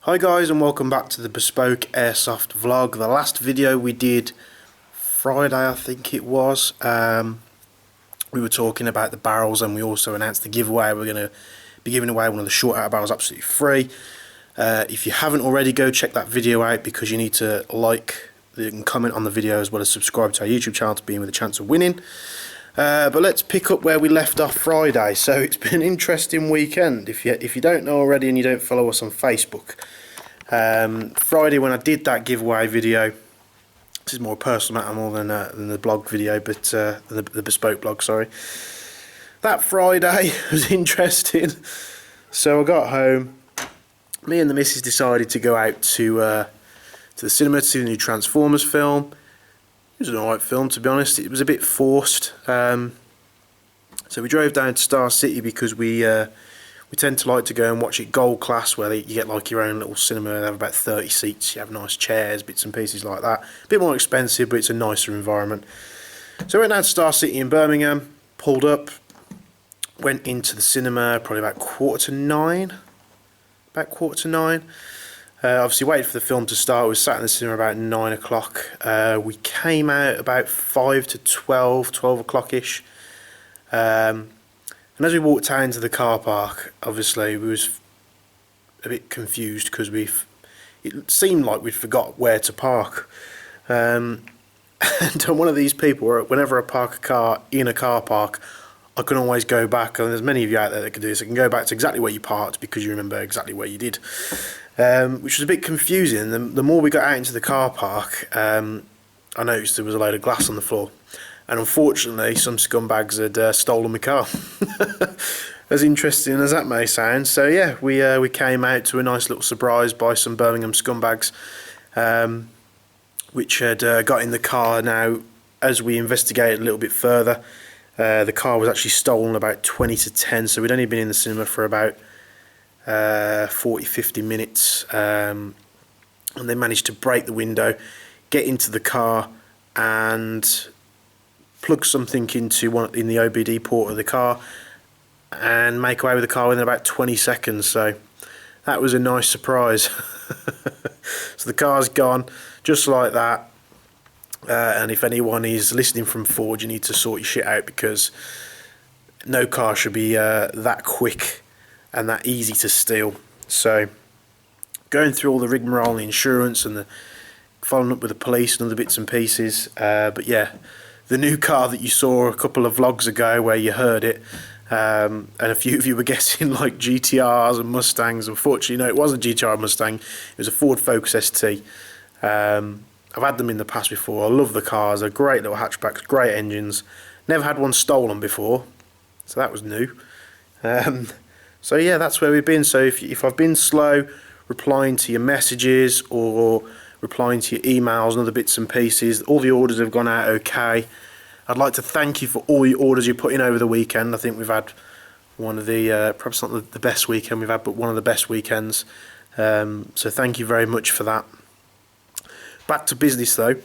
Hi guys, and welcome back to the Bespoke Airsoft vlog. The last video we did Friday, I think it was, we were talking about the barrels, and we also announced the giveaway. We're going to be giving away one of the short out barrels absolutely free. If you haven't already, go check that video out, because you need to like and comment on the video, as well as subscribe to our YouTube channel to be in with a chance of winning. But let's pick up where we left off Friday. So it's been an interesting weekend. If you don't know already and you don't follow us on Facebook, Friday when I did that giveaway video, this is more a personal matter more than the blog video, but the bespoke blog, sorry. That Friday was interesting. So I got home, me and the missus decided to go out to the cinema to see the new Transformers film. It was an alright film, to be honest. It was a bit forced. So we drove down to Star City because we tend to like to go and watch it gold class, where you get like your own little cinema. They have about 30 seats. You have nice chairs, bits and pieces like that. A bit more expensive, but it's a nicer environment. So we went down to Star City in Birmingham, pulled up, went into the cinema probably about quarter to nine. Obviously waited for the film to start. We sat in the cinema about 9 o'clock. We came out about 5 to 12 o'clock-ish. And as we walked out into the car park, obviously we was a bit confused, because it seemed like we'd forgot where to park. And I'm one of these people where whenever I park a car in a car park, I can always go back, and there's many of you out there that can do this. I can go back to exactly where you parked, because you remember exactly where you did. Which was a bit confusing. The more we got out into the car park, I noticed there was a load of glass on the floor, and unfortunately some scumbags had stolen my car. As interesting as that may sound. So yeah, we came out to a nice little surprise by some Birmingham scumbags, which had got in the car. Now, as we investigated a little bit further, the car was actually stolen about 20 to 10, so we'd only been in the cinema for about 40-50 minutes, and they managed to break the window, get into the car, and plug something in the OBD port of the car, and make away with the car within about 20 seconds. So that was a nice surprise. So the car's gone just like that. And if anyone is listening from Ford, you need to sort your shit out, because no car should be that quick and that easy to steal. So going through all the rigmarole and the insurance and the following up with the police and other bits and pieces. But yeah, the new car that you saw a couple of vlogs ago where you heard it, and a few of you were guessing like GTRs and Mustangs. Unfortunately, no, it wasn't a GTR Mustang. It was a Ford Focus ST. I've had them in the past before. I love the cars. They're great little hatchbacks, great engines. Never had one stolen before, so that was new. So yeah, that's where we've been. So if I've been slow replying to your messages or replying to your emails and other bits and pieces, all the orders have gone out okay. I'd like to thank you for all your orders you put in over the weekend. I think we've had one of the, perhaps not the best weekend we've had, but one of the best weekends. So thank you very much for that. Back to business though.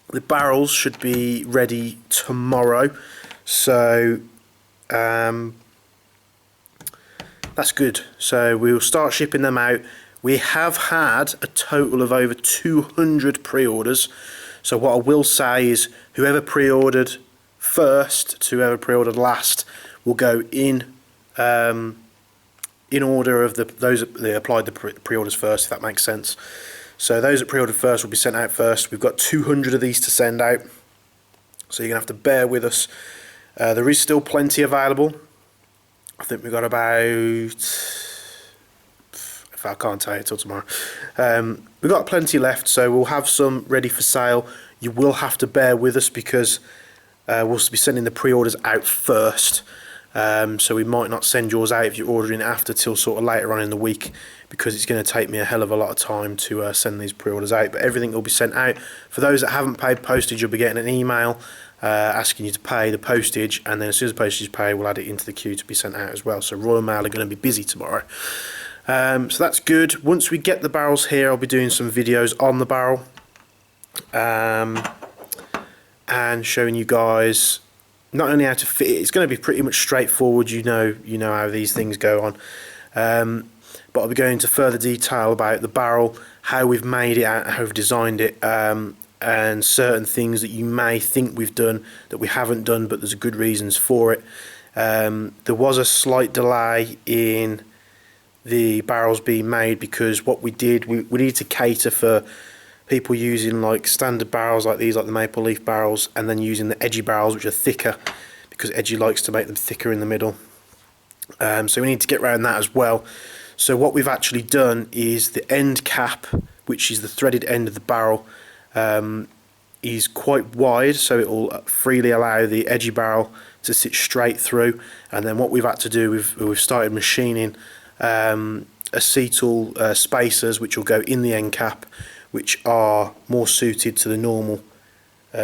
The barrels should be ready tomorrow. So that's good. So we'll start shipping them out. We have had a total of over 200 pre-orders. So what I will say is, whoever pre-ordered first to whoever pre-ordered last will go in order of those that they applied the pre-orders first, if that makes sense. So those that pre-ordered first will be sent out first. We've got 200 of these to send out, so you're going to have to bear with us. There is still plenty available. I think we've got about, if I can't tell you till tomorrow. We've got plenty left, so we'll have some ready for sale. You will have to bear with us, because we'll be sending the pre-orders out first. So we might not send yours out if you're ordering after till sort of later on in the week, because it's going to take me a hell of a lot of time to send these pre-orders out. But everything will be sent out. For those that haven't paid postage, you'll be getting an email asking you to pay the postage, and then as soon as the postage is paid, we'll add it into the queue to be sent out as well. So Royal Mail are going to be busy tomorrow. So that's good. Once we get the barrels here, I'll be doing some videos on the barrel, and showing you guys not only how to fit it. It's going to be pretty much straightforward. You know how these things go on. but I'll be going into further detail about the barrel, how we've made it, how we've designed it, and certain things that you may think we've done that we haven't done, but there's good reasons for it. There was a slight delay in the barrels being made because what we did, we needed to cater for people using like standard barrels like these, like the maple leaf barrels, and then using the edgy barrels which are thicker, because Edgy likes to make them thicker in the middle. So we need to get around that as well. So what we've actually done is the end cap, which is the threaded end of the barrel, is quite wide, so it will freely allow the edgy barrel to sit straight through. And then what we've had to do, we've started machining acetal spacers which will go in the end cap, which are more suited to the normal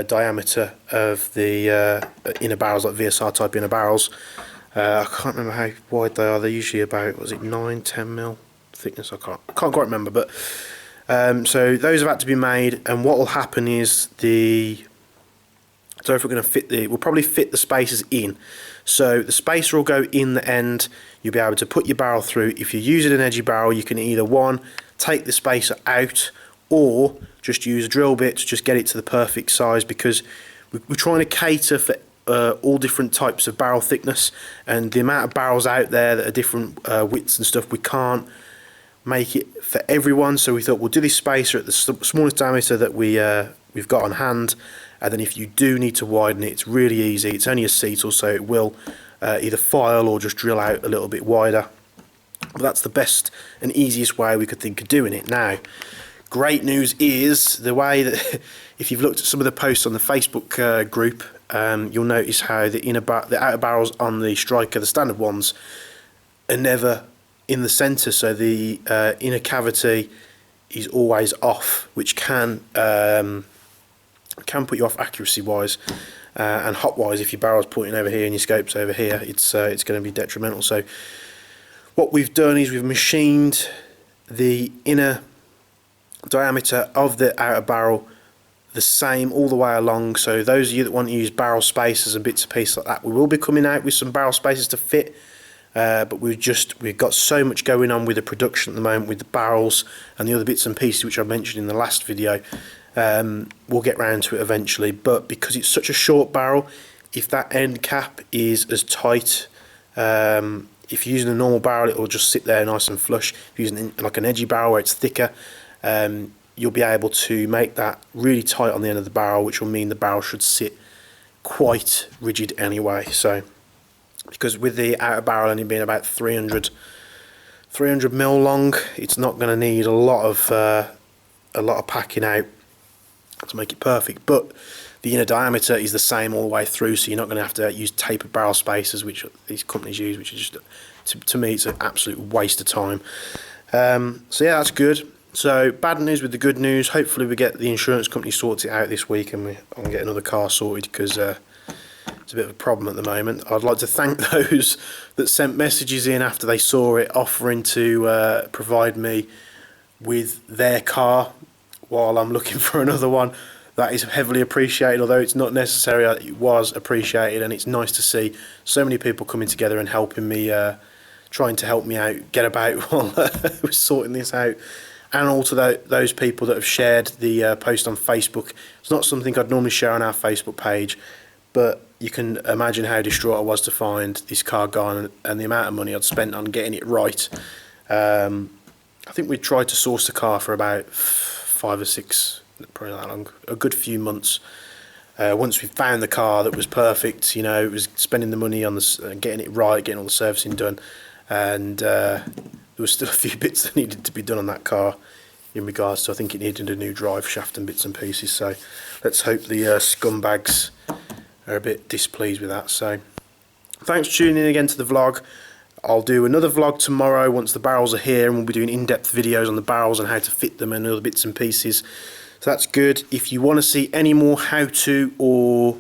diameter of the inner barrels, like VSR type inner barrels. I can't remember how wide they are. They're usually about, was it 9-10 mil thickness? I can't quite remember, but so those have had to be made. And what will happen is so if we're going to fit we'll probably fit the spacers in. So the spacer will go in the end. You'll be able to put your barrel through. If you're using an edgy barrel, you can either take the spacer out, or just use a drill bit to just get it to the perfect size, because we're trying to cater for all different types of barrel thickness, and the amount of barrels out there that are different widths and stuff, we can't make it for everyone. So we thought we'll do this spacer at the smallest diameter that we've got on hand, and then if you do need to widen it, it's really easy. It's only acetal, so it will either file or just drill out a little bit wider. But that's the best and easiest way we could think of doing it. Now, great news is the way that if you've looked at some of the posts on the Facebook group, you'll notice how the outer barrels on the Striker, the standard ones, are never in the centre, so the inner cavity is always off, which can put you off accuracy wise, and hot wise. If your barrel's pointing over here and your scope's over here, it's going to be detrimental. So what we've done is we've machined the inner diameter of the outer barrel the same all the way along. So those of you that want to use barrel spacers and bits and pieces like that, we will be coming out with some barrel spacers to fit, but we've got so much going on with the production at the moment with the barrels and the other bits and pieces which I mentioned in the last video. We'll get round to it eventually, but because it's such a short barrel, if that end cap is as tight, if you're using a normal barrel, it will just sit there nice and flush. If you're using like an edgy barrel where it's thicker, you'll be able to make that really tight on the end of the barrel, which will mean the barrel should sit quite rigid anyway. So because with the outer barrel only being about 300 mil long, it's not going to need a lot of packing out to make it perfect. But the inner diameter is the same all the way through, so you're not going to have to use tapered barrel spacers, which these companies use, which is just, to me, it's an absolute waste of time. So yeah, that's good. So bad news with the good news. Hopefully we get the insurance company sorts it out this week, and I can get another car sorted, because it's a bit of a problem at the moment. I'd like to thank those that sent messages in after they saw it, offering to provide me with their car while I'm looking for another one. That is heavily appreciated, although it's not necessary. It was appreciated, and it's nice to see so many people coming together and helping me, trying to help me out, get about while we're sorting this out. And also those people that have shared the post on Facebook. It's not something I'd normally share on our Facebook page, but you can imagine how distraught I was to find this car gone, and the amount of money I'd spent on getting it right. I think we tried to source the car for about 5 or 6, probably that long, a good few months. Once we found the car that was perfect, it was spending the money on getting it right, getting all the servicing done, and there was still a few bits that needed to be done on that car in regards to, I think it needed a new drive shaft and bits and pieces. So let's hope the scumbags are a bit displeased with that. So thanks for tuning in again to the vlog. I'll do another vlog tomorrow once the barrels are here, and we'll be doing in-depth videos on the barrels and how to fit them and other bits and pieces. So that's good. If you want to see any more how-to or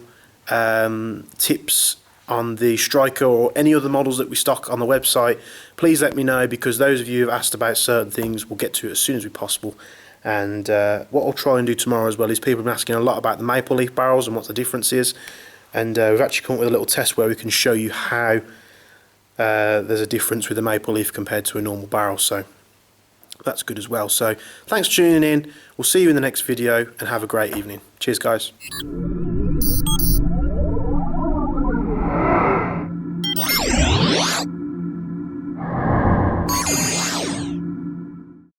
tips on the Striker or any other models that we stock on the website, please let me know, because those of you who have asked about certain things, we'll get to it as soon as we possible. And what I'll try and do tomorrow as well is, people have been asking a lot about the maple leaf barrels and what the difference is, and we've actually come up with a little test where we can show you how there's a difference with a maple leaf compared to a normal barrel, so that's good as well. So thanks for tuning in. We'll see you in the next video and have a great evening. Cheers guys.